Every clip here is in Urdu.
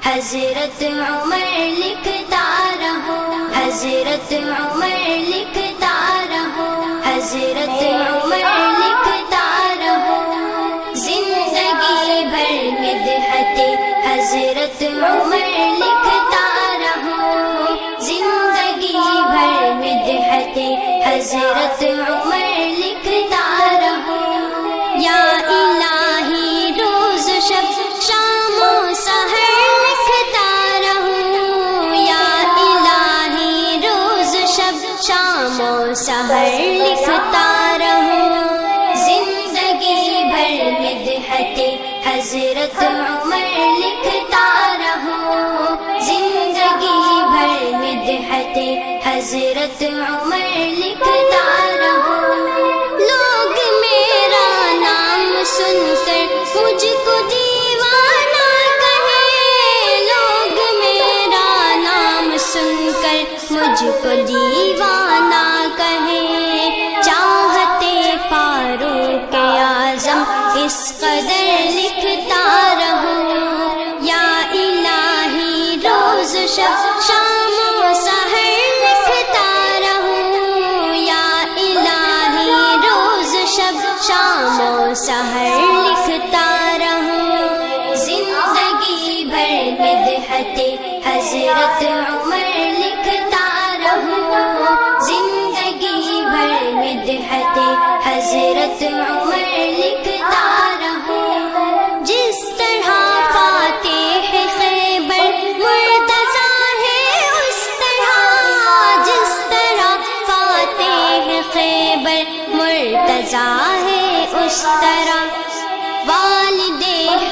حضرت عمر لکھتا رہو، حضرت عمر لکھتا رہو، حضرت عمر لکھتا رہو، زندگی بھر مدحت حضرت عمر لکھتا رہو، زندگی بھر مدحت حضرت عمر لکھتا رہو، یا الہی روز شب شام و سحر لکھتا رہوں، یا الہی روز شب شام و سحر لکھتا رہوں، زندگی بھر مدحت حضرت عمر لکھتا رہوں، زندگی بھر مدحت حضرت عمر لکھتا رہوں، لوگ میرا نام سن کر مجھ کو دیوانہ کہیں، لوگ میرا نام سن کر مجھ کو دیوانہ کہیں، چاہتے فاروق اعظم اس قدر لکھتا رہوں، یا الہی روز شب شام و سحر لکھتا رہوں، یا الہی روز شب شام و سحر لکھتا رہوں، زندگی بھر مدحت حضرت عمر لکھتا رہوں، زندگی بھر مدحت حضرت عمر لکھتا رہوں، جس طرح فاتح خیبر مرتضیٰ ہے اس طرح، جس طرح فاتح خیبر مرتضیٰ ہے اس طرح، والد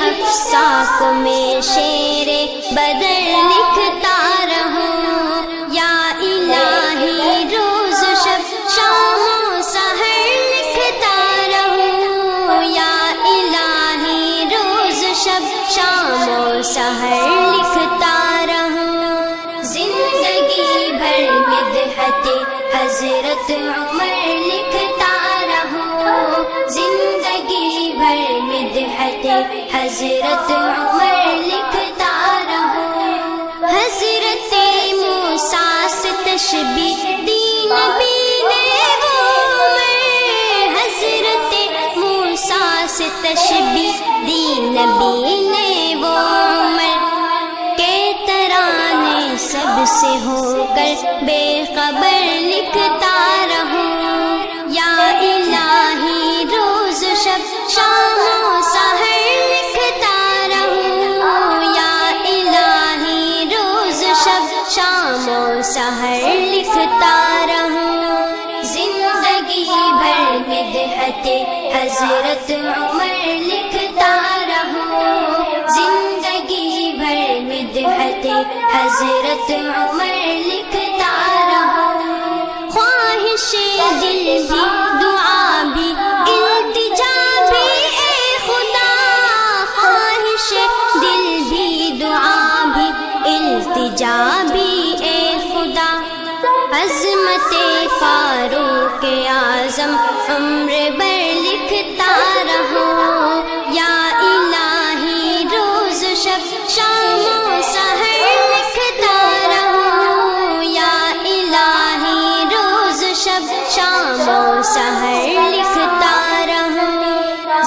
حفصہ کو میں شیر بدر لکھتا رہوں، یا الہی روز شب شام و سحر لکھتا رہوں، یا الہی روز شب شام و سحر لکھتا رہوں، زندگی بھر مدحت حضرت عمر لکھتا رہوں، زندگی بھر مدحت حضرت عمر لکھتا رہوں، حضرت موسیٰ سے تشبیہ دی نبی نے وہ عمر، حضرت موسیٰ سے تشبیہ دی نبی نے وہ عمر، کہ ترانے سب سے ہو کر بے خبر لکھتا رہوں، یا الہی روز شب شام و سحر لکھتا رہوں، یا الہی روز شب شام و سحر لکھتا رہوں، زندگی بھر مدحت حضرت عمر لکھتا رہوں، زندگی بھر مدحت حضرت عمر لکھتا رہوں، خواہش دل بھی دعا بھی التجا بھی اے خدا، خواہش دل بھی دعا بھی التجا بھی اے خدا، عظمت فاروق اعظم عمر بھر لکھتا رہوں، یا الہی روز شب شام و سحر لکھتا رہوں، یا الہی روز شب شام و سحر لکھتا رہوں،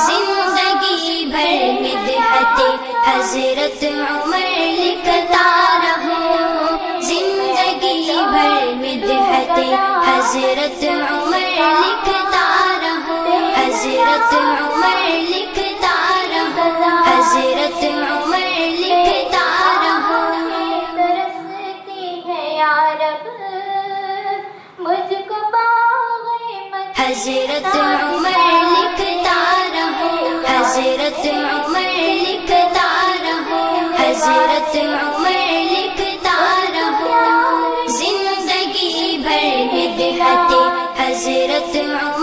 زندگی بھر مدحت حضرت عمر لکھتا رہوں، زندگی بھر مدحت حضرت عمر لکھتا رہوں، حضرت عمر لکھتا رہوں، حضرت عمر لکھتا رہوں، ترستی ہے یا رب مجھ کو باغ مدینہ، حضرت عمر لکھتا رہوں، حضرت عمر لکھتا رہوں، حضرت